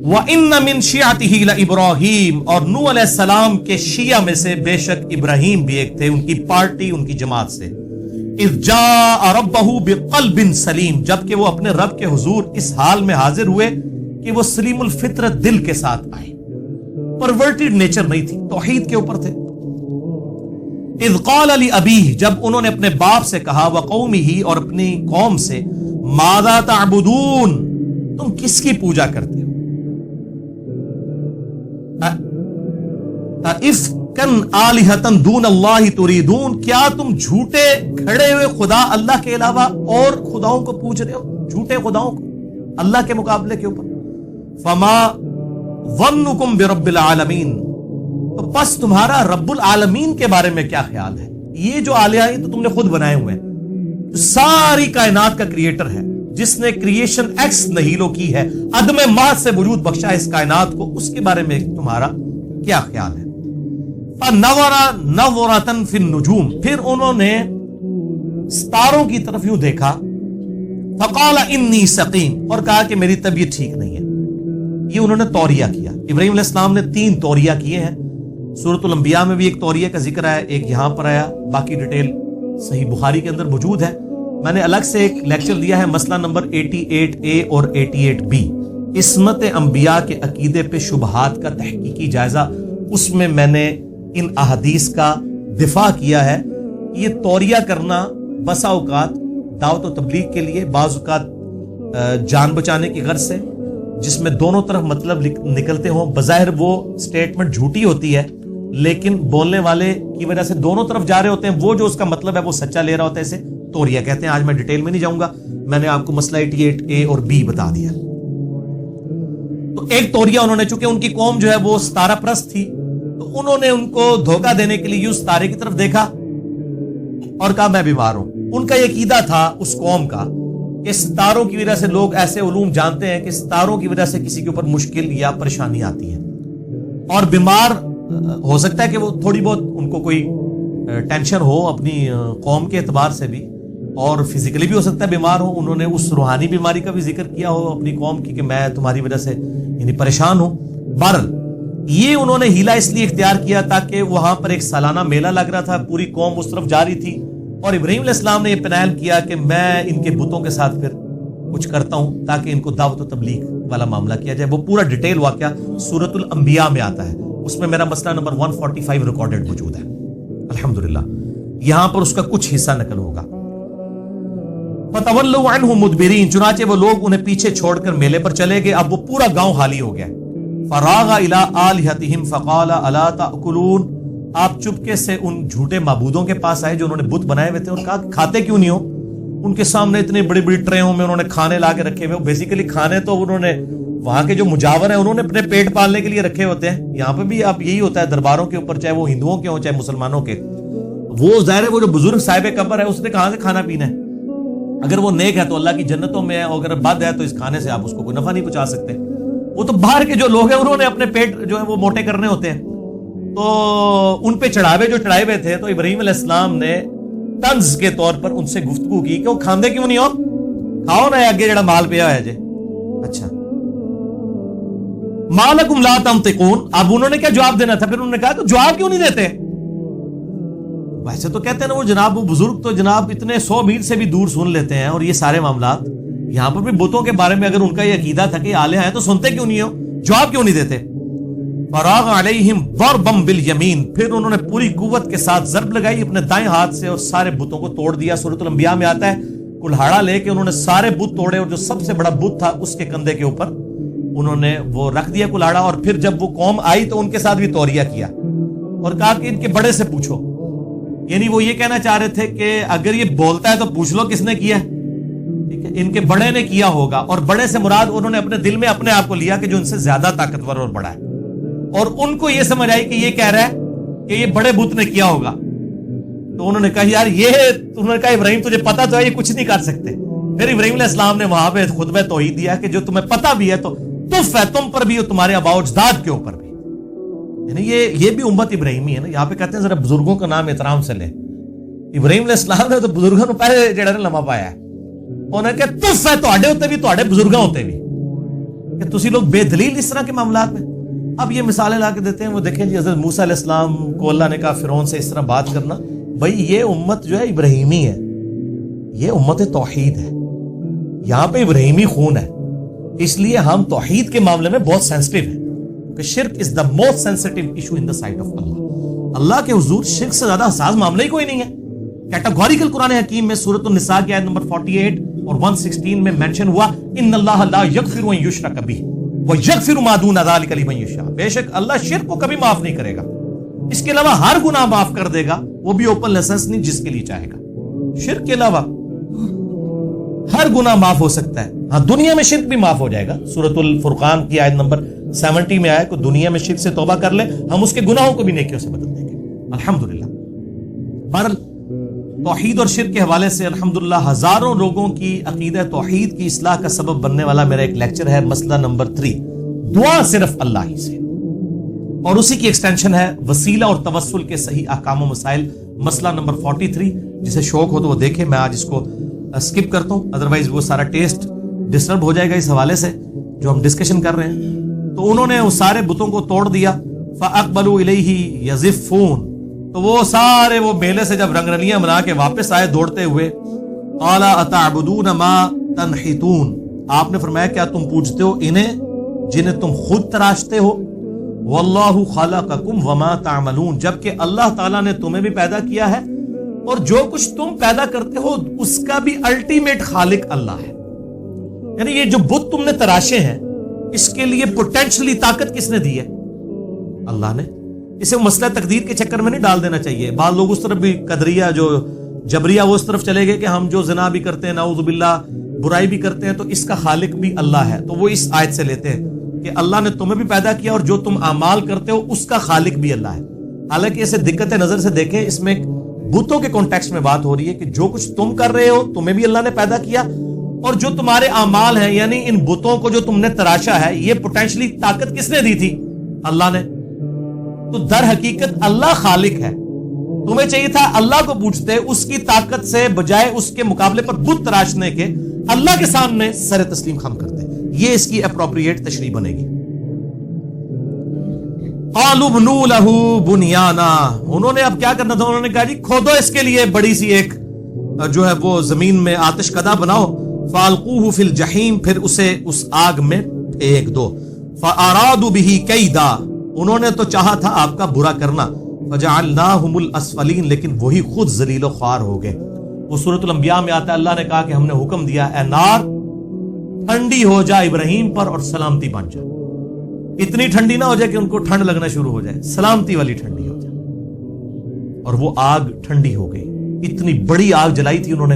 وَإِنَّ مِن شِيعَتِهِ لَإِبْرَاهِيمَ، اور نوح علیہ السلام کے شیعہ میں سے بے شک ابراہیم بھی ایک تھے، ان کی پارٹی، ان کی جماعت سے. اِذْ جَاءَ رَبَّهُ بِقَلْبٍ سَلِيمٍ، جبکہ وہ اپنے رب کے حضور اس حال میں حاضر ہوئے کہ وہ سلیم الفطرت دل کے ساتھ آئے، پرورٹڈ نیچر نہیں تھی، توحید کے اوپر تھے. اذ قال لأبیہ، جب انہوں نے اپنے باپ سے کہا، وقومہ، اور اپنی قوم سے، ماذا تعبدون، تم کس کی پوجا کرتے ہو؟ افکن آلہۃ دون اللہ تریدون، کیا تم جھوٹے کھڑے ہوئے خدا اللہ کے علاوہ اور خداؤں کو پوچھ رہے ہو، جھوٹے خداؤں کو اللہ کے مقابلے کے اوپر. فما ظنکم برب العالمین، تو پس تمہارا رب العالمین کے بارے میں کیا خیال ہے؟ یہ جو آلیہ ہیں تو تم نے خود بنائے ہوئے ہیں، جو ساری کائنات کا کریٹر ہے، جس نے کریشن ایکس نہیلو کی ہے، عدم محض سے وجود بخشا اس کائنات کو، اس کے بارے میں تمہارا کیا خیال ہے؟ فَنَظَرَ فِي النُّجُومِ، پھر انہوں نے ستاروں کی طرف یوں دیکھا، فَقَالَ إِنِّي سَقِيمٌ، اور کہا کہ میری طبیعت ٹھیک نہیں ہے. یہ انہوں نے توریہ کیا. ابراہیم علیہ السلام نے 3 توریہ کیے ہیں. سورۃ الانبیاء میں بھی ایک توریہ کا ذکر آیا، ایک یہاں پر آیا، باقی ڈیٹیل صحیح بخاری کے اندر موجود ہے. میں نے الگ سے ایک لیکچر دیا ہے، مسئلہ نمبر 88A اور 88B، عصمت انبیاء کے عقیدے پہ شبہات کا تحقیقی جائزہ. اس میں میں نے ان احادیث کا دفاع کیا ہے. یہ توریہ کرنا بسا اوقات دعوت و تبلیغ کے لیے، بعض اوقات جان بچانے کی غرض سے، جس میں دونوں طرف مطلب نکلتے ہوں. بظاہر وہ سٹیٹمنٹ جھوٹی ہوتی ہے، لیکن بولنے والے کی وجہ سے دونوں طرف جا رہے ہوتے ہیں، وہ جو اس کا مطلب ہے وہ سچا لے رہا ہوتا ہے، اسے توریہ کہتے ہیں. آج میں ڈیٹیل میں نہیں جاؤں گا، میں نے آپ کو مسئلہ 88A اور B بتا دیا. تو ایک توریہ انہوں نے، چونکہ ان کی قوم جو ہے وہ ستارہ پرست تھی، تو انہوں نے ان کو دھوکہ دینے کے لیے یوں ستارے کی طرف دیکھا اور کہا میں بیمار ہوں. ان کا یہ عقیدہ تھا اس قوم کا کہ ستاروں کی وجہ سے، لوگ ایسے علوم جانتے ہیں کہ ستاروں کی وجہ سے کسی کے اوپر مشکل یا پریشانی آتی ہے، اور بیمار ہو سکتا ہے کہ وہ تھوڑی بہت ان کو کوئی ٹینشن ہو اپنی قوم کے اعتبار سے بھی، اور فزیکلی بھی ہو سکتا ہے بیمار ہو. انہوں نے اس روحانی بیماری کا بھی ذکر کیا ہو اپنی قوم کی کہ میں تمہاری وجہ سے یعنی پریشان ہوں. بہرحال یہ انہوں نے ہیلا اس لیے اختیار کیا تاکہ وہاں پر ایک سالانہ میلہ لگ رہا تھا، پوری قوم اس طرف جا رہی تھی، اور ابراہیم علیہ السلام نے یہ پلان کیا کہ میں ان کے بتوں کے ساتھ پھر کچھ کرتا ہوں تاکہ ان کو دعوت و تبلیغ والا معاملہ کیا جائے. وہ پورا ڈیٹیل واقعہ سورۃ الانبیاء میں آتا ہے، اس میں میرا مسئلہ نمبر 145 ریکارڈڈ موجود ہے الحمدللہ. یہاں پر اس کا کچھ حصہ نقل ہوگا. فَتَوَلَّوْا عَنْهُ مُدْبِرِينَ، چنانچہ وہ لوگ انہیں پیچھے چھوڑ کر میلے پر چلے گئے. اب وہ پورا گاؤں خالی ہو گیا. فَرَاغَ إِلَىٰ آلِهَتِهِمْ فَقَالَ أَلَا تَأْكُلُونَ، آپ چپکے سے ان جھوٹے معبودوں کے پاس آئے جو انہوں نے بت بنائے ہوئے تھے، اور کہا کھاتے کیوں نہیں ہو؟ ان کے سامنے اتنے بڑی بڑی ٹریوں میں انہوں نے کھانے لا کے رکھے ہوئے. بیسیکلی کھانے تو انہوں نے وہاں کے جو مجاور ہیں انہوں نے اپنے پیٹ پالنے کے لیے رکھے ہوتے ہیں. یہاں پہ بھی اب یہی ہوتا ہے درباروں کے اوپر، چاہے وہ ہندوؤں کے ہوں چاہے مسلمانوں کے. وہ ظاہر ہے وہ جو بزرگ صاحب قبر ہے اس نے کہاں سے کھانا پینا ہے؟ اگر وہ نیک ہے تو اللہ کی جنتوں میں ہے، اور اگر بد ہے تو اس کھانے سے آپ اس کو کوئی نفع نہیں پہنچا سکتے. وہ تو باہر کے جو لوگ ہیں انہوں نے اپنے پیٹ جو ہے وہ موٹے کرنے ہوتے ہیں. تو ان پہ چڑھاوے جو چڑھائے ہوئے تھے، تو ابراہیم علیہ السلام نے طنز کے طور پر ان سے گفتگو کی کہ وہ کھاندے کیوں نہیں ہو؟ کھاؤ نا اگے جڑا مال پیا ہے جے. اچھا ما لکم لا تنطقون، اب انہوں نے کیا جواب دینا تھا؟ پھر انہوں نے کہا تو جواب کیوں نہیں دیتے؟ ویسے تو کہتے ہیں نا وہ جناب وہ بزرگ تو جناب اتنے 100 میل سے بھی دور سن لیتے ہیں، اور یہ سارے معاملات یہاں پر بھی بتوں کے بارے میں اگر ان کا یہ عقیدہ تھا کہ یہ آلہہ ہیں تو سنتے کیوں نہیں ہو؟ جواب کیوں نہیں دیتے؟ فراغ علیہم ضربا بالیمین، پھر انہوں نے پوری قوت کے ساتھ ضرب لگائی اپنے دائیں ہاتھ سے اور سارے بتوں کو توڑ دیا. سورۃ الانبیاء میں آتا ہے کلہاڑا لے کے انہوں نے سارے بت توڑے، اور جو سب سے بڑا بت تھا اس کے کندھے کے اوپر انہوں نے وہ رکھ دیا کلہاڑا. اور پھر جب وہ قوم آئی تو ان کے ساتھ بھی توریہ کیا اور کہا کہ ان کے بڑے سے پوچھو. یعنی وہ یہ کہنا چاہ رہے تھے کہ اگر یہ بولتا ہے تو پوچھ لو کس نے کیا ہے. ٹھیک ہے، ان کے بڑے نے کیا ہوگا. اور بڑے سے مراد انہوں نے اپنے دل میں اپنے آپ کو لیا کہ جو ان سے زیادہ طاقتور اور بڑا ہے، اور ان کو یہ سمجھ آئی کہ یہ کہہ رہا ہے کہ یہ بڑے بت نے کیا ہوگا. تو انہوں نے کہا یار یہ انہوں نے کہا ابراہیم تجھے پتا تو ہے یہ کچھ نہیں کر سکتے. پھر ابراہیم علیہ السلام نے وہاں پہ خطبہ توحید دیا کہ جو تمہیں پتا بھی ہے تو تف ہے تم پر بھی اور تمہارے آباء و اجداد کے اوپر بھی. یعنی یہ بھی امت ابراہیمی ہے نا. یہاں پہ کہتے ہیں ذرا بزرگوں کا نام احترام سے لیں. ابراہیم علیہ السلام نے تو بزرگوں کو پہلے جڑا نے لمحہ پایا ہے. انہوں نے کہا تف ہے تواڈے ہوتے بھی تواڈے بزرگاں ہوتے بھی. کہ تسی لوگ بے دلیل اس طرح کے معاملات میں. اب یہ مثالیں لا کے دیتے ہیں. وہ دیکھیں جی حضرت موسیٰ علیہ السلام کو اللہ نے کہا فرعون سے اس طرح بات کرنا. بھائی یہ امت جو ہے ابراہیمی ہے, یہ امت توحید ہے, یہاں پہ ابراہیمی خون ہے, اس لیے ہم توحید کے معاملے میں بہت سینسٹیو ہیں کہ شرک is the most sensitive issue in the sight of Allah. Allah کے حضور شرک سے زیادہ حساس معاملہ ہی کوئی نہیں ہے. کیٹاگوریکل قرآن حکیم میں سورۃ النساء کی آیت نمبر 48 اور 116 میں مینشن ہوا ان اللہ لا یغفر ان یشرک بہ ویغفر ما دون ذلک لمن یشاء. بے شک اللہ شرک کو کبھی معاف نہیں کرے گا, اس کے علاوہ ہر گناہ معاف کر دے گا, وہ بھی اوپن لائسنس نہیں, جس کے لیے چاہے گا. شرک کے علاوہ ہر گناہ معاف ہو سکتا ہے. ہاں دنیا میں شرک بھی معاف ہو جائے گا. سورۃ الفرقان کی آیت نمبر 70 میں آیا کہ دنیا میں شرک سے توبہ کر لے ہم اس کے گناہوں کو بھی نیکیوں سے بدل دیں گے الحمدللہ. بہرحال توحید اور شرک کے حوالے سے الحمدللہ ہزاروں لوگوں کی عقیدہ توحید کی اصلاح کا سبب بننے والا میرا ایک لیکچر ہے, مسئلہ نمبر 3, دعا صرف اللہ ہی سے, اور اسی کی ایکسٹینشن ہے وسیلہ اور توسل کے صحیح احکام و مسائل, مسئلہ نمبر 43. جسے شوق ہو تو وہ دیکھے, میں آج اس کو اسکپ کرتا ہوں, ادروائز وہ سارا ٹیسٹ ڈسٹرب ہو جائے گا اس حوالے سے جو ہم ڈسکشن کر رہے ہیں. تو انہوں نے اس سارے بتوں کو توڑ دیا. فَأَقْبَلُوا إِلَيْهِ يَزِفُّونَ, تو وہ سارے وہ میلے سے جب رنگ رلیاں بنا کے واپس آئے دوڑتے ہوئے, قَالَ أَتَعْبُدُونَ مَا تَنْحِتُونَ, آپ نے فرمایا کیا تم پوجتے ہو انہیں جنہیں تم خود تراشتے ہو, وَاللَّهُ خَلَقَكُمْ وَمَا تَعْمَلُونَ, جبکہ اللہ تعالیٰ نے تمہیں بھی پیدا کیا ہے اور جو کچھ تم پیدا کرتے ہو اس کا بھی الٹیمیٹ خالق اللہ ہے. یعنی یہ جو بت تم نے تراشے ہیں اس کے لیے پوٹینشلی طاقت کس نے دی ہے؟ اللہ نے. اسے مسئلہ تقدیر کے چکر میں نہیں ڈال دینا چاہیے. بعض لوگ اس طرف بھی قدریہ جو جبریہ وہ اس طرف چلے گئے کہ ہم جو زنا بھی کرتے ہیں نعوذ باللہ برائی بھی کرتے ہیں تو اس کا خالق بھی اللہ ہے. تو وہ اس آیت سے لیتے ہیں کہ اللہ نے تمہیں بھی پیدا کیا اور جو تم اعمال کرتے ہو اس کا خالق بھی اللہ ہے. حالانکہ اسے دقت نظر سے دیکھیں, اس میں بتوں کے کانٹیکسٹ میں بات ہو رہی ہے کہ جو کچھ تم کر رہے ہو تمہیں بھی اللہ نے پیدا کیا, اور جو تمہارے اعمال ہیں یعنی ان بتوں کو جو تم نے تراشا ہے یہ پوٹینشلی طاقت کس نے دی تھی؟ اللہ نے. تو در حقیقت اللہ خالق ہے. تمہیں چاہیے تھا اللہ کو پوچھتے, اس کی طاقت سے بجائے اس کے مقابلے پر بت تراشنے کے اللہ کے سامنے سر تسلیم خم کرتے. یہ اس کی اپروپریٹ تشریح بنے گی. قالوا بنوا له بنیانا, انہوں نے اب کیا کرنا تھا, انہوں نے کہا جی کھودو اس کے لیے بڑی سی ایک جو ہے وہ زمین میں آتش کدہ بناؤ. فالقوه فی الجحیم, پھر اسے اس آگ میں پھینک دو. فارادوا به کیدا, انہوں نے تو چاہا تھا آپ کا برا کرنا. فجعلناہم الاسفلین, لیکن وہی خود ذلیل و خوار ہو گئے. وہ سورۃ الانبیاء میں آتا ہے اللہ نے کہا کہ ہم نے حکم دیا اے نار ٹھنڈی ہو جا ابراہیم پر اور سلامتی بن جا. اتنی ٹھنڈی نہ ہو جائے کہ ان کو ٹھنڈ لگنا شروع ہو جائے, سلامتی والی ٹھنڈی ہو جائے. اور وہ آگ ٹھنڈی ہو گئی. اتنی بڑی آگ جلائی تھی انہوں نے.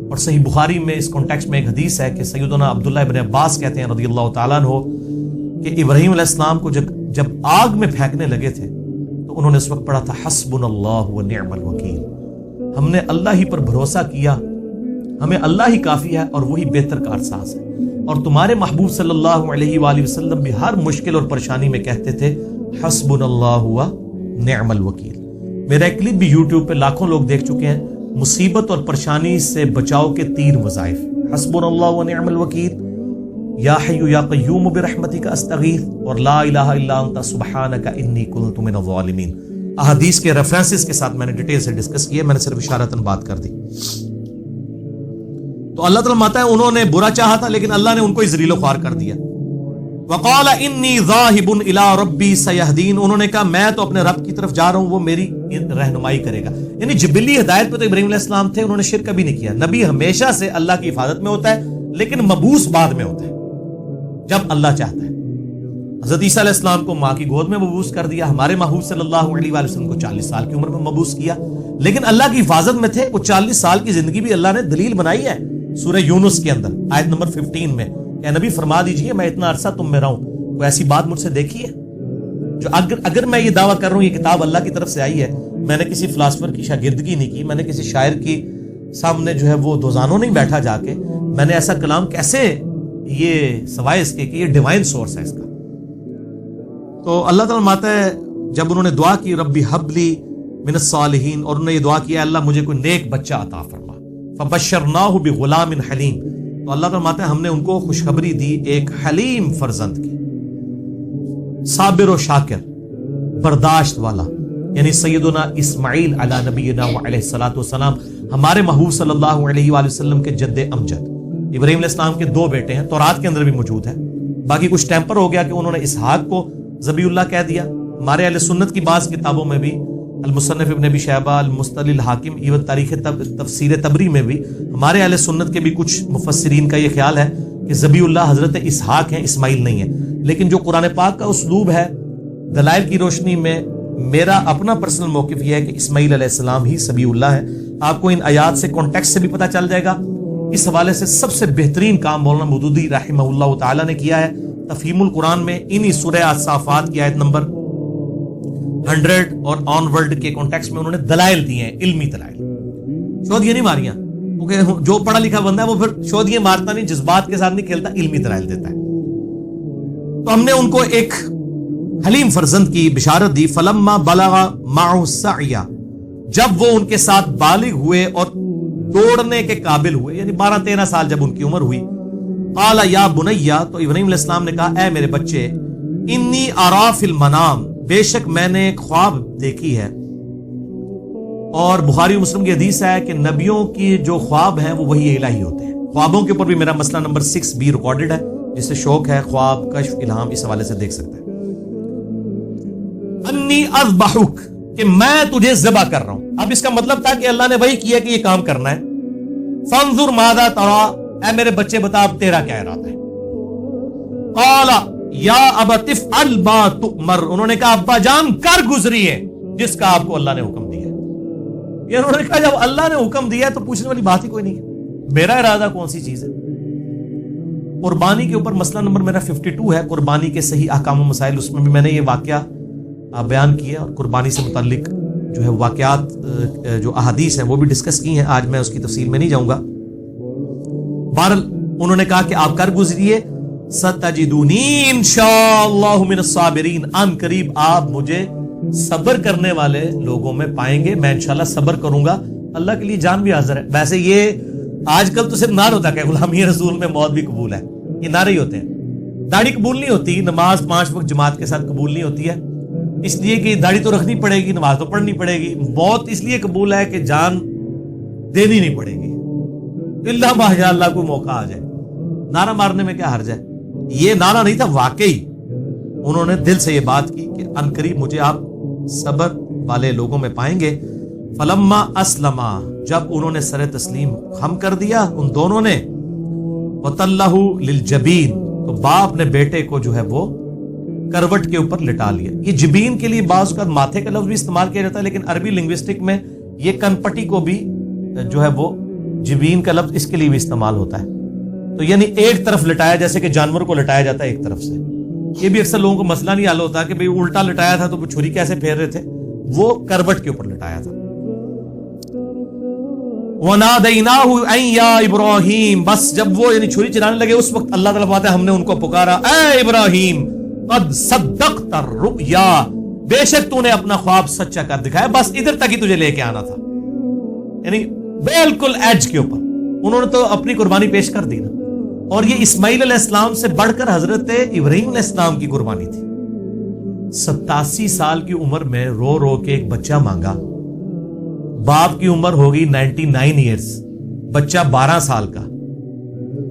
اور صحیح بخاری میں اس کانٹیکسٹ میں ایک حدیث ہے کہ سیدنا عبداللہ ابن عباس کہتے ہیں رضی اللہ تعالیٰ عنہ کہ ابراہیم علیہ السلام کو جب آگ میں پھینکنے لگے تھے تو انہوں نے اس وقت پڑھا تھا حسبنا اللہ و نعم الوکیل, ہم نے اللہ ہی پر بھروسہ کیا, ہمیں اللہ ہی کافی ہے اور وہی بہتر کارساز ہے. اور تمہارے محبوب صلی اللہ علیہ وآلہ وسلم بھی ہر مشکل اور پریشانی میں کہتے تھے حسبنا اللہ و نعم الوکیل. میرا ایک کلپ بھی یوٹیوب پہ لاکھوں لوگ دیکھ چکے ہیں, مصیبت اور پریشانی سے بچاؤ کے 3 وظائف, حسبنا اللہ و نعم الوکیل, یا حی یا قیوم برحمتک استغیث, اور لا الہ الا انت سبحانک انی کنت من الظالمین. احادیث کے ریفرنسز کے ساتھ میں نے ڈیٹیل سے ڈسکس کیا, میں نے صرف اشارتاً بات کر دی. تو اللہ تعالیٰ ماتا ہے انہوں نے برا چاہا تھا لیکن اللہ نے ان کو ذلیل و خوار کر دیا. وقال انی ذاہب الی ربی سیہدین, انہوں نے کہا میں تو اپنے رب کی طرف جا رہا ہوں, وہ میری رہنمائی کرے گا. یعنی جبلی ہدایت پہ تو ابراہیم علیہ السلام تھے, انہوں نے شرک کبھی نہیں کیا. نبی ہمیشہ سے اللہ کی حفاظت میں ہوتا ہے لیکن مبعوث بعد میں ہوتا ہے جب اللہ چاہتا ہے. حضرت عیسیٰ علیہ السلام کو ماں کی گود میں مبعوث کر دیا, ہمارے محبوب صلی اللہ علیہ وآلہ وسلم کو 40 سال کی عمر میں مبعوث کیا, لیکن اللہ کی حفاظت میں تھے. وہ 40 سال کی زندگی بھی اللہ نے دلیل بنائی ہے سورہ یونس کے اندر آیت نمبر 15 میں کہ نبی فرما دیجئے میں اتنا عرصہ تم میں رہوں. کوئی ایسی بات مجھ سے دیکھی ہے جو اگر میں یہ دعویٰ کر رہا ہوں یہ کتاب اللہ کی طرف سے آئی ہے, میں نے کسی فلاسفر کی شاگردگی نہیں کی, میں نے کسی شاعر کی سامنے جو ہے وہ دوزانوں نہیں بیٹھا جا کے, میں نے ایسا کلام کیسے, یہ سوائے اس کے کہ یہ ڈیوائن سورس ہے اس کا. تو اللہ تعالیٰ ماتا ہے جب انہوں نے دعا کی ربی حبلی من الصالحین, اور انہوں نے یہ دعا کیا اللہ مجھے کوئی نیک بچہ عطا فرما. فبشرناہ بغلام حلیم, تو اللہ فرماتا ہے ہم نے ان کو خوشخبری دی ایک حلیم فرزند کی، صابر و شاکر، برداشت والا، یعنی سیدنا اسماعیل علی نبینا علیہ الصلوۃ والسلام، ہمارے محبوب صلی اللہ علیہ وآلہ وسلم کے جد امجد۔ ابراہیم علیہ السلام کے دو بیٹے ہیں، تورات کے اندر بھی موجود ہے، باقی کچھ ٹیمپر ہو گیا کہ انہوں نے اسحاق کو ذبیح اللہ کہہ دیا۔ ہمارے اہل سنت کی بعض کتابوں میں بھی، المصنف ابن ابی شیبہ، المستدل الحاکم، ایون تاریخ تفسیر تبری میں بھی ہمارے اہل سنت کے بھی کچھ مفسرین کا یہ خیال ہے کہ ذبیح اللہ حضرت اسحاق ہیں، اسماعیل نہیں ہے۔ لیکن جو قرآن پاک کا اسلوب ہے، دلائل کی روشنی میں میرا اپنا پرسنل موقف یہ ہے کہ اسماعیل علیہ السلام ہی ذبیح اللہ ہے۔ آپ کو ان آیات سے کانٹیکسٹ سے بھی پتہ چل جائے گا۔ اس حوالے سے سب سے بہترین کام مولانا مودودی رحمہ اللہ تعالی نے کیا ہے تفہیم القرآن میں، انہی سورہ الصافات کی آیت نمبر 100 اور آن ورلڈ کے کانٹیکسٹ میں انہوں نے دلائل دیے ہیں، علمی دلائل، شودیاں نہیں ماریاں، کیونکہ جو پڑھا لکھا بندہ ہے وہ پھر شودیاں مارتا نہیں، جذبات کے ساتھ نہیں کھیلتا، علمی دلائل دیتا ہے۔ تو ہم نے ان کو ایک حلیم فرزند کی بشارت دی۔ فلما بلغ معه السعی، جب وہ ان کے ساتھ بالغ ہوئے اور دوڑنے کے قابل ہوئے، یعنی 12-13 سال جب ان کی عمر ہوئی، قال یا بنیا، تو ابراہیم علیہ السلام نے کہا اے میرے بچے، انی ارا فی المنام، بے شک میں نے ایک خواب دیکھی ہے۔ اور بخاری و مسلم کی حدیث ہے کہ نبیوں کی جو خواب ہیں وہ وحی الہی ہوتے ہیں۔ خوابوں کے اوپر بھی میرا مسئلہ نمبر 6B ریکارڈڈ ہے، جس سے شوق ہے خواب، کشف، الہام، اس حوالے سے دیکھ سکتے ہیں۔ انی اذبحک، کہ میں تجھے ذبح کر رہا ہوں۔ اب اس کا مطلب تھا کہ اللہ نے وہی کیا کہ یہ کام کرنا ہے۔ فانظر ماذا ترى، اے میرے بچے بتا اب تیرا کیا ارادہ ہے۔ قال یا ابت افعل ما تؤمر، انہوں نے کہا ابا جان کر گزریے جس کا آپ کو اللہ نے حکم دیا ہے۔ یہ انہوں نے کہا جب اللہ نے حکم دیا ہے تو پوچھنے والی بات ہی کوئی نہیں ہے، میرا ارادہ کون سی چیز ہے۔ قربانی کے اوپر مسئلہ نمبر میرا 52 ہے، قربانی کے صحیح احکام و مسائل، اس میں بھی میں نے یہ واقعہ بیان کیا اور قربانی سے متعلق جو ہے واقعات، جو احادیث ہیں وہ بھی ڈسکس کی ہیں، آج میں اس کی تفصیل میں نہیں جاؤں گا۔ بہرحال انہوں نے کہا کہ آپ کر گزریے، ستجدونی انشاءاللہ من الصابرین، ان قریب آپ مجھے صبر کرنے والے لوگوں میں پائیں گے، میں انشاءاللہ صبر کروں گا، اللہ کے لیے جان بھی حاضر ہے۔ ویسے یہ آج کل تو صرف نعرہ ہوتا ہے کہ غلامی رسول میں موت بھی قبول ہے، یہ نعرے ہی ہوتے ہیں، داڑھی قبول نہیں ہوتی، نماز 5 وقت جماعت کے ساتھ قبول نہیں ہوتی ہے، اس لیے کہ داڑھی تو رکھنی پڑے گی، نماز تو پڑھنی پڑے گی، موت اس لیے قبول ہے کہ جان دینی نہیں پڑے گی، اللہ ماشاء اللہ کو موقع آ جائے، نعرہ مارنے میں کیا حرج ہے۔ یہ نعرہ نہیں تھا، واقعی انہوں نے دل سے یہ بات کی کہ ان قریب مجھے آپ صبر والے لوگوں میں پائیں گے۔ فلما اسلما، جب انہوں نے سر تسلیم خم کر دیا ان دونوں نے، وطلہ للجبین، تو باپ نے بیٹے کو جو ہے وہ کروٹ کے اوپر لٹا لیا۔ یہ جبین کے لیے بعض اوقات ماتھے کا لفظ بھی استعمال کیا جاتا ہے، لیکن عربی لنگوسٹک میں یہ کن پٹی کو بھی جو ہے وہ جبین کا لفظ اس کے لیے بھی استعمال ہوتا ہے۔ تو یعنی ایک طرف لٹایا، جیسے کہ جانور کو لٹایا جاتا ہے ایک طرف سے۔ یہ بھی اکثر لوگوں کو مسئلہ نہیں حل ہوتا کہ بھئی الٹا لٹایا تھا تو وہ چھری کیسے پھیر رہے تھے، وہ کروٹ کے اوپر لٹایا تھا۔ وَنَادَيْنَاهُ أَن يَا إِبْرَاهِيمُ، بس جب وہ یعنی چھری چلانے لگے اس وقت اللہ تعالیٰ فرماتا ہے ہم نے ان کو پکارا، اے ابراہیم قد صدقت الرؤیا، بے شک تو نے اپنا خواب سچا کر دکھایا، بس ادھر تک ہی تجھے لے کے آنا تھا، یعنی بالکل ایج کے اوپر انہوں نے تو اپنی قربانی پیش کر دی نا۔ اور یہ اسماعیل علیہ السلام سے بڑھ کر حضرت ابراہیم علیہ السلام کی قربانی تھی۔ 87 سال کی عمر میں رو رو کے ایک بچہ مانگا، باپ کی عمر ہوگی 99 ایئرز، بچہ 12 سال کا،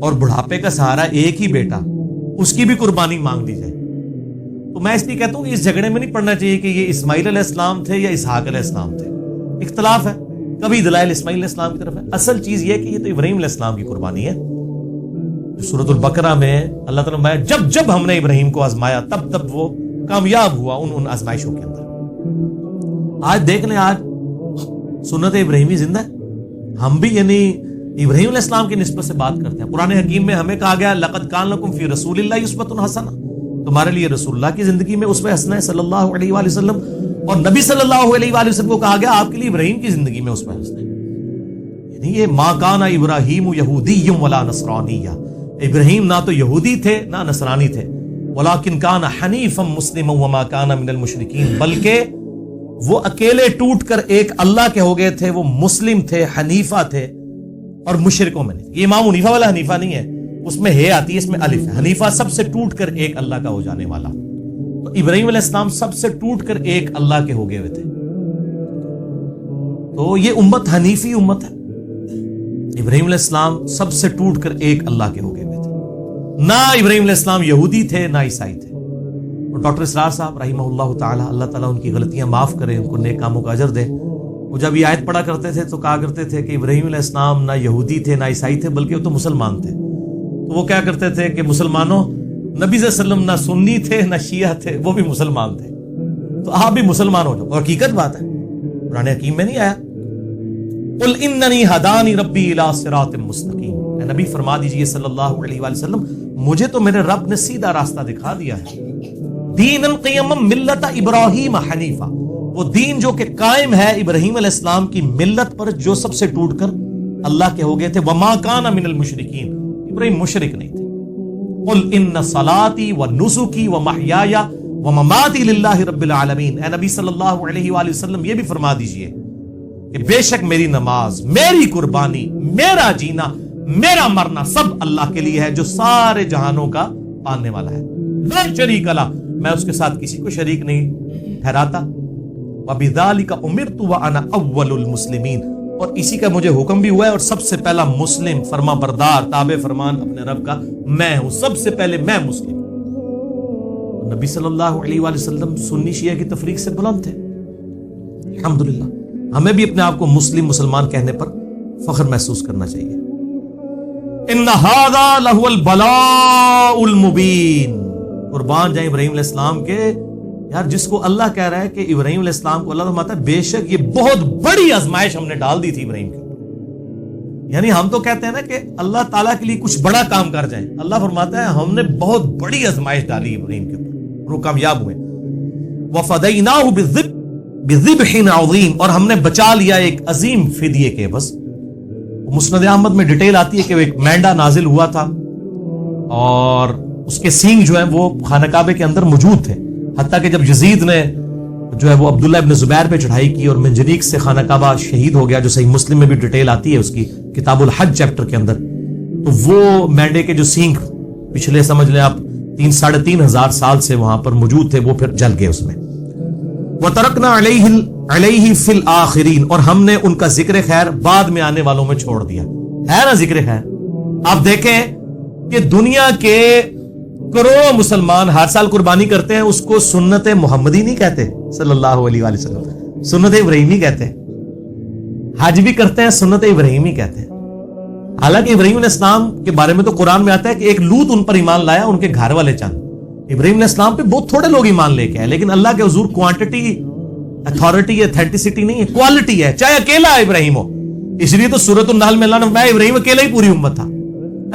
اور بڑھاپے کا سہارا ایک ہی بیٹا، اس کی بھی قربانی مانگ دی جائے۔ تو میں اس لیے کہتا ہوں کہ اس جھگڑے میں نہیں پڑنا چاہیے کہ یہ اسماعیل علیہ السلام تھے یا اسحاق علیہ السلام تھے، اختلاف ہے، کبھی دلائل اسماعیل علیہ السلام کی طرف ہے، اصل چیز یہ کہ یہ تو ابراہیم علیہ السلام کی قربانی ہے۔ سورۃ البقرہ میں اللہ تعالیٰ نے جب جب ہم نے ابراہیم کو آزمایا تب تب وہ کامیاب ہوا ان آزمائشوں کے اندر۔ آج دیکھ لیں، آج سنت ابراہیمی زندہ ہے، ہم بھی یعنی ابراہیم علیہ السلام کی نسبت سے بات کرتے ہیں۔ قرآن حکیم میں ہمیں کہا گیا لقد کان لکم فی رسول اللہ اسوۃ حسنہ، تمہارے لیے رسول اللہ کی زندگی میں اسوہ حسنہ ہے صلی اللہ علیہ وآلہ وسلم، اور نبی صلی اللہ علیہ وآلہ وسلم کو کہا گیا آپ کے لیے ابراہیم کی زندگی میں اسوہ حسنہ ہے۔ یعنی یہ ما کان ابراہیم یہودی ولا نصرانی، ابراہیم نہ تو یہودی تھے نہ نصرانی تھے، ولکن کان حنیفا مسلما وما کان من المشرکین، بلکہ وہ اکیلے ٹوٹ کر ایک اللہ کے ہو گئے تھے، وہ مسلم تھے، حنیفہ تھے، اور مشرکوں میں نہیں. یہ امام حنیفہ والا حنیفہ نہیں ہے, اس میں ہے آتی ہے, اس میں الف ہے. حنیفہ سب سے ٹوٹ کر ایک اللہ کا ہو جانے والا. تو ابراہیم علیہ السلام سب سے ٹوٹ کر ایک اللہ کے ہو گئے ہوئے تھے. تو یہ امت حنیفی امت ہے. ابراہیم علیہ السلام سب سے ٹوٹ کر ایک اللہ کے ہو گئے ہوئے تھے. نہ ابراہیم علیہ السلام یہودی تھے نہ عیسائی تھے. اور ڈاکٹر اسرار صاحب رحمہ اللہ تعالی, اللہ تعالیٰ ان کی غلطیاں معاف کرے, ان کو نیک کاموں کا اجر دے, وہ جب یہ آیت پڑھا کرتے تھے تو کہا کرتے تھے کہ ابراہیم علیہ السلام نہ یہودی تھے نہ عیسائی تھے بلکہ وہ تو مسلمان تھے. تو وہ کیا کرتے تھے کہ مسلمانوں, نبی صلی اللہ علیہ وسلم نہ سنی تھے نہ شیعہ تھے, وہ بھی مسلمان تھے, تو آپ بھی مسلمان ہو جاؤ. اور حقیقت بات ہے, قرآن حکیم میں نہیں آیا قل اننی ہدانی ربی الی صراط مستقیم. اے نبی فرما دیجئے صلی اللہ علیہ وآلہ وسلم, مجھے تو میرے رب نے سیدھا راستہ دکھا دیا ہے. دین القیم ملت ابراہیم حنیفہ, وہ دین جو کہ قائم ہے ابراہیم علیہ السلام کی ملت پر, جو سب سے ٹوٹ کر اللہ کے ہو گئے تھے. وما کان من المشرکین, ابراہیم مشرک نہیں تھے. قل ان صلاتی ونسکی ومحیای ومماتی للہ رب العالمین. اے نبی صلی اللہ علیہ وآلہ وسلم یہ بھی فرما دیجئے کہ بے شک میری نماز, میری قربانی, میرا جینا, میرا مرنا سب اللہ کے لیے ہے جو سارے جہانوں کا پالنے والا ہے. لا شریک لہ, میں اس کے ساتھ کسی کو شریک نہیں ٹھہراتا. وَبِذَلِكَ أُمِرْتُ وَأَنَا أَوَّلُ الْمُسْلِمِينَ, اور اسی کا مجھے حکم بھی ہوا ہے اور سب سے پہلا مسلم, فرما بردار, تابع فرمان اپنے رب کا میں ہوں. سب سے پہلے میں مسلم. نبی صلی اللہ علیہ وآلہ وسلم سنی شیعہ کی تفریق سے بلند تھے. الحمدللہ ہمیں بھی اپنے آپ کو مسلم مسلمان کہنے پر فخر محسوس کرنا چاہیے. ان ھذا لہو البلاء المبین. قربان جائیں ابراہیم علیہ السلام کے, یار جس کو اللہ کہہ رہا ہے کہ ابراہیم علیہ السلام کو اللہ فرماتا ہے بے شک یہ بہت بڑی آزمائش ہم نے ڈال دی تھی ابراہیم کے اوپر. یعنی ہم تو کہتے ہیں نا کہ اللہ تعالیٰ کے لیے کچھ بڑا کام کر جائیں, اللہ فرماتا ہے ہم نے بہت بڑی آزمائش ڈالی ابراہیم کے اوپر, وہ کامیاب ہوئے. وَفَدَيْنَاهُ بِذِبْحٍ عَظِيمٍ, اور ہم نے بچا لیا ایک عظیم فدیے کے. بس مسند احمد میں ڈیٹیل آتی ہے کہ ایک مینڈا نازل ہوا تھا اور اس کے سینگ جو ہیں وہ خانہ کعبے کے اندر موجود تھے. حتیٰ کہ جب یزید نے جو ہے وہ عبداللہ ابن زبیر پہ چڑھائی کی اور منجنیق سے خانہ کعبہ شہید ہو گیا, جو صحیح مسلم میں بھی ڈیٹیل آتی ہے اس کی کتاب الحج چیپٹر کے اندر, تو وہ مینڈے کے جو سینگ پچھلے سمجھ لیں آپ 3,500 سال سے وہاں پر موجود تھے, وہ پھر جل گئے اس میں. وَتَرَكْنَا عَلَيْهِ فِي الْآخِرِينَ, اور ہم نے ان کا ذکر خیر بعد میں آنے والوں میں چھوڑ دیا. ہے نا ذکر خیر. آپ دیکھیں کہ دنیا کے کروڑوں مسلمان ہر سال قربانی کرتے ہیں, اس کو سنت محمدی نہیں کہتے صلی اللہ علیہ وآلہ وسلم, سنت ابراہیمی کہتے ہیں. حج بھی کرتے ہیں سنت ابراہیمی کہتے ہیں. حالانکہ ابراہیم علیہ السلام کے بارے میں تو قرآن میں آتا ہے کہ ایک لوط ان پر ایمان لایا, ان کے گھر والے چند. ابراہیم علیہ السلام پہ بہت تھوڑے لوگ ایمان لے کے آئے, لیکن اللہ کے حضور کوانٹٹی, اتھارٹی, ایتھینٹسٹی نہیں ہے, کوالٹی ہے. چاہے اکیلا ابراہیم ہو, اس لیے تو سورۃ النحل میں اللہ نے فرمایا ابراہیم اکیلا ہی پوری امت تھا.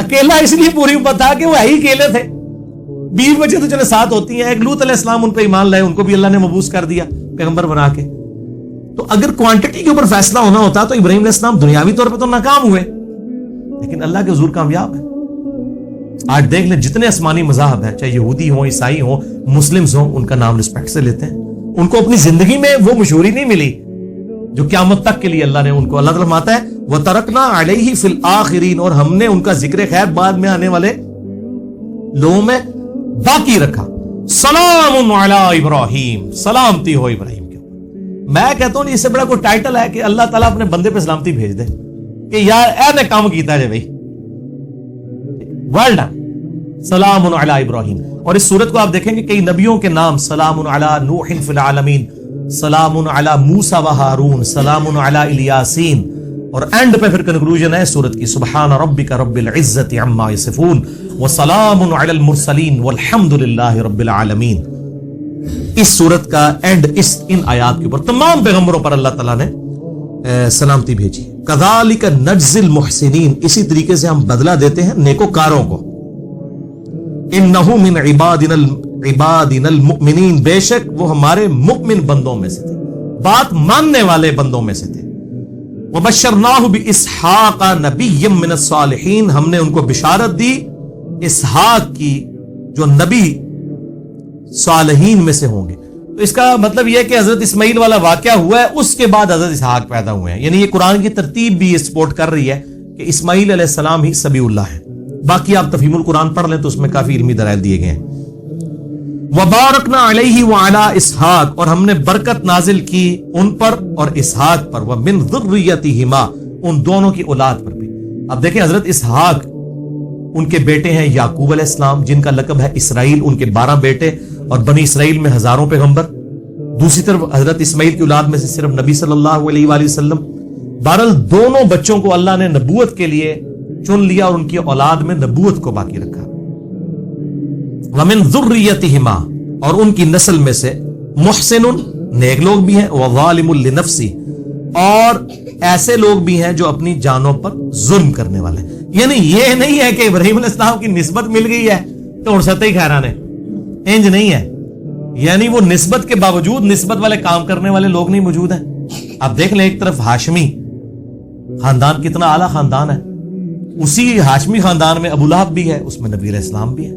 اکیلا اس لیے پوری امت تھا کہ وہ ہی اکیلے تھے, 20 بچے تو چلے ساتھ ہوتی ہیں. ایک لوط علیہ السلام ان پہ ایمان لائے, ان کو بھی اللہ نے مبعوث کر دیا پیغمبر بنا کے. تو اگر کوانٹٹی کے اوپر فیصلہ ہونا ہوتا تو ابراہیم علیہ السلام دنیاوی طور پہ تو ناکام ہوئے, لیکن اللہ کے حضور کامیاب ہے. آج دیکھ لیں جتنے آسمانی مذاہب ہیں, چاہے یہودی ہوں, عیسائی ہوں, مسلمز ہوں, ان کا نام رسپیکٹ سے لیتے ہیں. ان کو اپنی زندگی میں وہ مشہوری نہیں ملی جو قیامت تک کے لیے اللہ نے ان کو, اللہ تعالیٰ فرماتا ہے وَتَرَكْنَا عَلَيْهِ فِي الْآخِرِينَ, اور ہم نے ان کا ذکر خیر بعد میں آنے والے لوگوں میں باقی رکھا. سلام علی ابراہیم, سلامتی ہو ابراہیم کے اوپر. میں کہتا ہوں اس سے بڑا کوئی ٹائٹل ہے کہ اللہ تعالیٰ اپنے بندے پہ سلامتی بھیج دے کہ یار اے نے کام کیتا ہے بھائی, ویل ڈن, سلام علی ابراہیم. اور اس صورت کو آپ دیکھیں گے کئی نبیوں کے نام, سلام علی نوح فی العالمین, سلام علی موسیٰ و ہارون, سلام علی الیاسین, اور اینڈ پہ پھر کنکلوژن ہے سورت کی سبحان ربک رب العزت عما یصفون وسلام علی المرسلین والحمد للہ رب العالمین. اس سورت کا اینڈ ان آیات کے اوپر تمام پیغمبروں پر اللہ تعالیٰ نے سلامتی بھیجی. کذالک نجزی المحسنین, اسی طریقے سے ہم بدلہ دیتے ہیں نیکوکاروں کو. انہ من عبادنا المؤمنین, بے شک وہ ہمارے مؤمن بندوں میں سے تھے, بات ماننے والے بندوں میں سے تھے. وبشرناہ باسحاق نبی من الصالحین, ہم نے ان کو بشارت دی اسحاق کی جو نبی صالحین میں سے ہوں گے. تو اس کا مطلب یہ ہے کہ حضرت اسماعیل والا واقعہ ہوا ہے, اس کے بعد حضرت اسحاق پیدا ہوئے ہیں. یعنی یہ قرآن کی ترتیب بھی یہ سپورٹ کر رہی ہے کہ اسماعیل علیہ السلام ہی سبی اللہ ہے. باقی آپ تفہیم القرآن پڑھ لیں تو اس میں کافی علمی دلائل دیے گئے ہیں. وبارکنا علیہ وعلی اسحاق، اور ہم نے برکت نازل کی ان پر اور اسحاق پر، ومن ذریتہما، ان دونوں کی اولاد پر بھی. اب دیکھیں حضرت اسحاق ان کے بیٹے ہیں یعقوب علیہ السلام جن کا لقب ہے اسرائیل، ان کے 12 بیٹے اور بنی اسرائیل میں ہزاروں پیغمبر. دوسری طرف حضرت اسماعیل کی اولاد میں سے صرف نبی صلی اللہ علیہ وآلہ وسلم. بہرحال دونوں بچوں کو اللہ نے نبوت کے لیے چن لیا اور ان کی اولاد میں نبوت کو باقی رکھا. ومن ذریتہما، اور ان کی نسل میں سے محسن، نیک لوگ بھی ہیں، وظالم لنفسی، اور ایسے لوگ بھی ہیں جو اپنی جانوں پر ظلم کرنے والے ہیں. یعنی یہ نہیں ہے کہ ابراہیم علیہ السلام کی نسبت مل گئی ہے تو سطح خیران ہے، انج نہیں ہے. یعنی وہ نسبت کے باوجود نسبت والے کام کرنے والے لوگ نہیں موجود ہیں. اب دیکھ لیں ایک طرف ہاشمی خاندان کتنا اعلیٰ خاندان ہے، اسی ہاشمی خاندان میں ابو لہب بھی ہے، اس میں نبی علیہ السلام بھی ہے.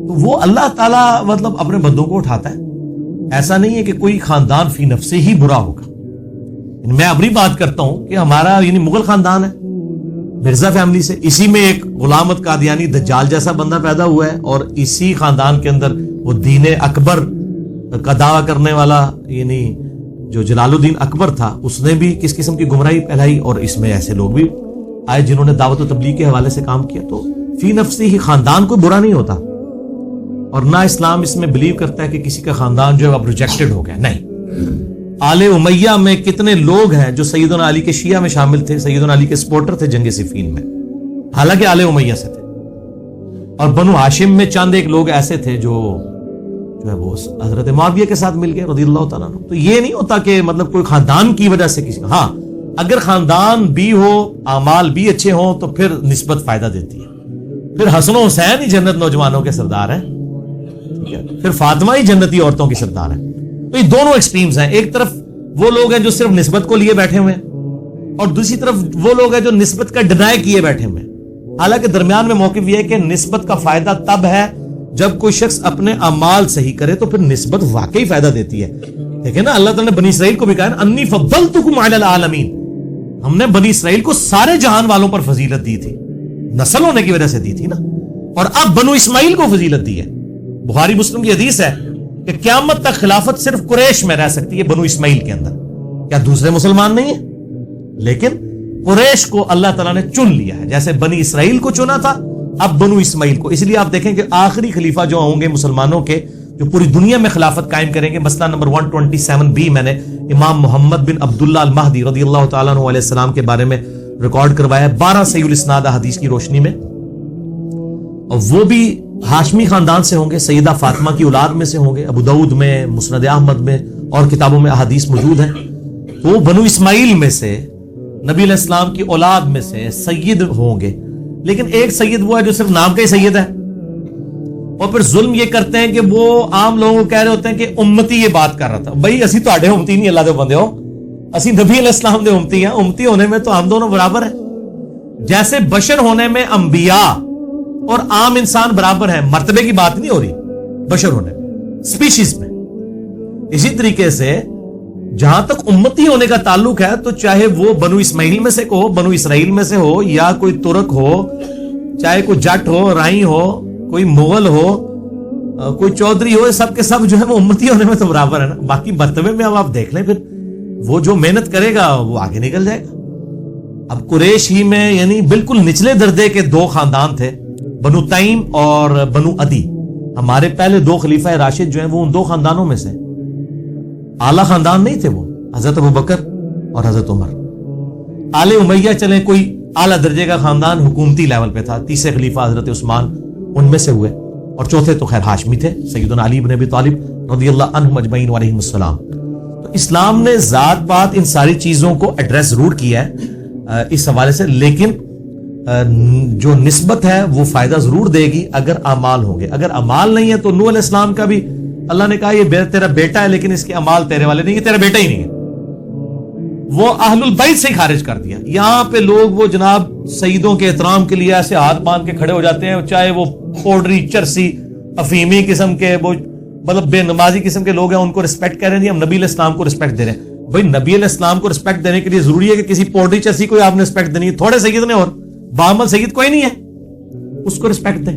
تو وہ اللہ تعالیٰ مطلب اپنے بندوں کو اٹھاتا ہے. ایسا نہیں ہے کہ کوئی خاندان فی نفسے ہی برا ہوگا. میں اپنی بات کرتا ہوں کہ ہمارا یعنی مغل خاندان ہے، مرزا فیملی سے، اسی میں ایک غلامت قادیانی دجال جیسا بندہ پیدا ہوا ہے، اور اسی خاندان کے اندر وہ دین اکبر کا دعویٰ کرنے والا یعنی جو جلال الدین اکبر تھا اس نے بھی کس قسم کی گمراہی پھیلائی، اور اس میں ایسے لوگ بھی آئے جنہوں نے دعوت و تبلیغ کے حوالے سے کام کیا. تو فی نفسی ہی خاندان کوئی برا نہیں ہوتا، اور نہ اسلام اس میں بلیو کرتا ہے کہ کسی کا خاندان جو ہے اب ریجیکٹڈ ہو گیا. نہیں، آل امیہ میں کتنے لوگ ہیں جو سیدنا علی کے شیعہ میں شامل تھے، سیدنا علی کے سپورٹر تھے جنگ صفین میں، حالانکہ آل امیہ سے تھے. اور بنو ہاشم میں چند ایک لوگ ایسے تھے جو ہے وہ حضرت معاویہ کے ساتھ مل گئے رضی اللہ تعالیٰ عنہ. تو یہ نہیں ہوتا کہ مطلب کوئی خاندان کی وجہ سے کسی، ہاں اگر خاندان بھی ہو، اعمال بھی اچھے ہوں تو پھر نسبت فائدہ دیتی ہے. پھر حسن و حسین ہی جنت نوجوانوں کے سردار ہیں، پھر فاطمہ ہی جنتی عورتوں کی سردار ہیں. تو یہ دونوں ایکسٹریمز ہیں. ایک طرف وہ لوگ ہیں جو صرف نسبت کو لیے بیٹھے ہوئے ہیں، اور دوسری طرف وہ لوگ ہیں جو نسبت کا ڈینائی کیے بیٹھے ہوئے ہیں. حالانکہ درمیان میں موقف یہ ہے کہ نسبت کا فائدہ تب ہے جب کوئی شخص اپنے اعمال صحیح کرے تو پھر نسبت واقعی فائدہ دیتی ہے. دیکھیں نا، اللہ تعالیٰ نے بنی اسرائیل کو بھی کہا انی فضلتکم علی العالمین، ہم نے بنی اسرائیل کو سارے جہان والوں پر فضیلت دی تھی، نسل ہونے کی وجہ سے دی تھی نا. اور اب بنو اسماعیل کو فضیلت دی ہے. بخاری مسلم کی حدیث ہے کہ قیامت تک خلافت صرف قریش میں رہ سکتی ہے، بنو اسماعیل کے اندر. کیا دوسرے مسلمان نہیں ہیں؟ لیکن قریش کو اللہ تعالیٰ نے چن لیا ہے، جیسے بنی اسرائیل کو چنا تھا اب بنو اسماعیل کو. اس لیے آپ دیکھیں کہ آخری خلیفہ جو ہوں گے مسلمانوں کے جو پوری دنیا میں خلافت قائم کریں گے، مسئلہ نمبر 127B میں نے امام محمد بن عبداللہ المہدی رضی اللہ تعالیٰ عنہ علیہ السلام کے بارے میں ریکارڈ کروایا 12 صحیح الاسناد حدیث کی روشنی میں. اور وہ بھی ہاشمی خاندان سے ہوں گے، سیدہ فاطمہ کی اولاد میں سے ہوں گے. ابو داؤد میں، مسند احمد میں اور کتابوں میں احادیث موجود ہیں. وہ بنو اسماعیل میں سے نبی علیہ السلام کی اولاد میں سے سید ہوں گے. لیکن ایک سید وہ ہے جو صرف نام کا ہی سید ہے، اور پھر ظلم یہ کرتے ہیں کہ وہ عام لوگوں کو کہہ رہے ہوتے ہیں کہ امتی یہ بات کر رہا تھا. بھائی اسی تواڈے امتی نہیں، اللہ دے بندے ہو، اسی نبی علیہ السلام دے امتی ہیں. امتی ہونے میں تو ہم دونوں برابر ہیں. جیسے بشر ہونے میں انبیاء اور عام انسان برابر ہیں، مرتبے کی بات نہیں ہو رہی بشر ہونے میں، سپیشیز میں. اسی طریقے سے جہاں تک امتی ہونے کا تعلق ہے تو چاہے وہ بنو اسماعیل میں سے ہو، بنو اسرائیل میں سے ہو، یا کوئی ترک ہو، چاہے کوئی جٹ ہو، رائی ہو، کوئی مغل ہو، کوئی چودھری ہو، سب کے سب جو ہے وہ امتی ہونے میں تو برابر ہے نا. باقی مرتبے میں اب آپ دیکھ لیں، پھر وہ جو محنت کرے گا وہ آگے نکل جائے گا. اب قریش ہی میں یعنی بالکل نچلے درجے کے 2 خاندان تھے، بنو تیم اور بنو عدی. ہمارے پہلے 2 خلیفہ راشد جو ہیں وہ ان 2 خاندانوں میں سے. اعلیٰ خاندان نہیں تھے وہ، حضرت ابوبکر اور حضرت عمر. آل امیہ چلیں کوئی اعلیٰ درجے کا خاندان حکومتی لیول پہ تھا. تیسرے خلیفہ حضرت عثمان ان میں سے ہوئے، اور چوتھے تو خیر ہاشمی تھے، سیدنا علی بن ابی طالب رضی اللہ عنہم اجمعین علیہم السلام. تو اسلام نے ذات پات ان ساری چیزوں کو ایڈریس ضرور کیا ہے اس حوالے سے، لیکن جو نسبت ہے وہ فائدہ ضرور دے گی اگر اعمال ہوں گے. اگر اعمال نہیں ہے تو نوح علیہ السلام کا بھی اللہ نے کہا یہ تیرا بیٹا ہے لیکن اس کے اعمال تیرے والے نہیں، یہ تیرا بیٹا ہی نہیں ہے. وہ اہل البیت سے ہی خارج کر دیا. یہاں پہ لوگ وہ جناب سیدوں کے احترام کے لیے ایسے ہاتھ باندھ کے کھڑے ہو جاتے ہیں، چاہے وہ پوڈری، چرسی، افیمی قسم کے وہ مطلب بے نمازی قسم کے لوگ ہیں، ان کو رسپیکٹ کر رہے ہیں. ہم نبی علیہ السلام کو رسپیکٹ دے رہے ہیں. بھائی نبی علیہ السلام کو رسپیکٹ دینے کے لیے ضروری ہے کہ کسی پوٹری چرسی کو آپ نے رسپیکٹ دینی ہے؟ تھوڑے سید نے اور بامل سید کوئی نہیں ہے، اس کو رسپیکٹ دیں.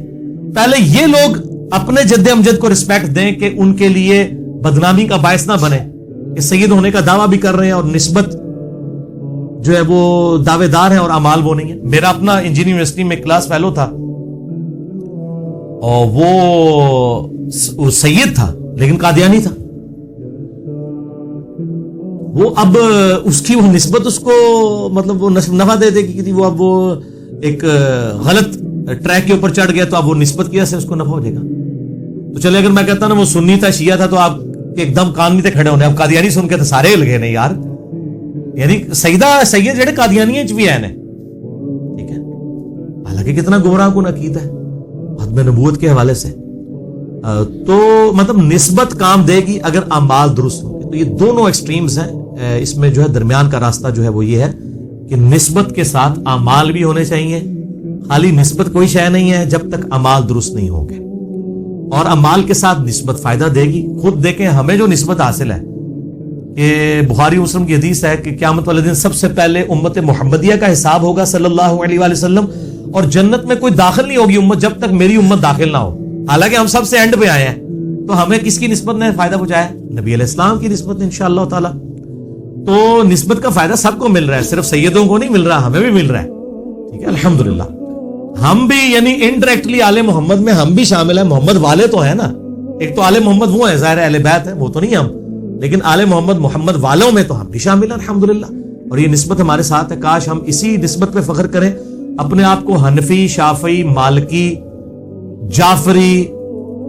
پہلے یہ لوگ اپنے جد امجد کو رسپیکٹ دیں کہ ان کے لیے بدنامی کا باعث نہ بنے کہ سید ہونے کا دعویٰ بھی کر رہے ہیں اور نسبت جو ہے وہ دعوے دار ہیں اور اعمال وہ نہیں ہے. میرا اپنا انجینئرنگ یونیورسٹی میں کلاس فیلو تھا اور وہ سید تھا لیکن قادیانی تھا. وہ اب اس کی وہ نسبت اس کو مطلب وہ نفع دے دے گی، وہ اب وہ ایک غلط ٹریک کے اوپر چڑھ گیا تو اب وہ نسبت کی وجہ سے اس کو نفع ہو جائے گا. تو چلے اگر میں کہتا نا وہ سنی تھا شیعہ تھا تو آپ ایک دم کان نہیں تھے کھڑے ہونے. اب قادیانی سن کے تو سارے لگے نہیں یار، یعنی سید جڑے قادیانی بھی ہیں ٹھیک ہے، حالانکہ کتنا گمراہ کن عقیدہ ہے ختم نبوت کے حوالے سے. تو مطلب نسبت کام دے گی اگر اعمال درست ہوں گے. تو یہ دونوں ایکسٹریمز ہیں. اس میں جو ہے درمیان کا راستہ جو ہے وہ یہ ہے کہ نسبت کے ساتھ اعمال بھی ہونے چاہیے. خالی نسبت کوئی شے نہیں ہے جب تک اعمال درست نہیں ہوں گے، اور اعمال کے ساتھ نسبت فائدہ دے گی. خود دیکھیں ہمیں جو نسبت حاصل ہے کہ بخاری مسلم کی حدیث ہے کہ قیامت والے دن سب سے پہلے امت محمدیہ کا حساب ہوگا صلی اللہ علیہ وآلہ وسلم، اور جنت میں کوئی داخل نہیں ہوگی امت جب تک میری امت داخل نہ ہو. حالانکہ ہم سب سے اینڈ پہ آئے ہیں، تو ہمیں کس کی نسبت نے فائدہ پہنچایا؟ نبی علیہ السلام کی نسبت نے انشاءاللہ تعالی. تو نسبت کا فائدہ سب کو مل رہا ہے، صرف سیدوں کو نہیں مل رہا، ہمیں بھی مل رہا ہے. ٹھیک ہے الحمدللہ. ہم بھی یعنی انڈائریکٹلی آل محمد میں ہم بھی شامل ہیں. محمد والے تو ہیں نا، ایک تو آل محمد وہ ہیں ظاہر اہل بیت ہیں، وہ تو نہیں ہم، لیکن آل محمد والوں میں تو ہم بھی شامل ہیں الحمدللہ. اور یہ نسبت ہمارے ساتھ ہے. کاش ہم اسی نسبت پہ فخر کریں، اپنے آپ کو حنفی، شافعی، مالکی، جعفری،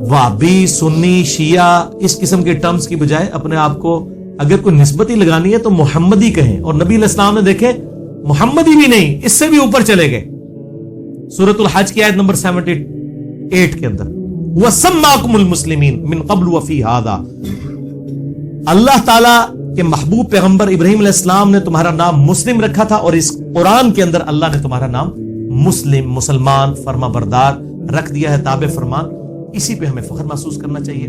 وہابی، سنی، شیعہ اس قسم کے ٹرمز کی بجائے اپنے آپ کو اگر کوئی نسبت ہی لگانی ہے تو محمدی کہیں. اور نبی علیہ السلام نے دیکھیں محمدی بھی نہیں، اس سے بھی اوپر چلے گئے. سورۃ الحج کی آیت نمبر 78 کے اندر وَسَمَّاكُمُ الْمُسْلِمِينَ مِن قَبْلُ وَفِي هَذَا، اللہ تعالیٰ کے محبوب پیغمبر ابراہیم علیہ السلام نے تمہارا نام مسلم رکھا تھا، اور اس قرآن کے اندر اللہ نے تمہارا نام مسلمان، فرما بردار رکھ دیا ہے، تابع فرمان. اسی پہ ہمیں فخر محسوس کرنا چاہیے.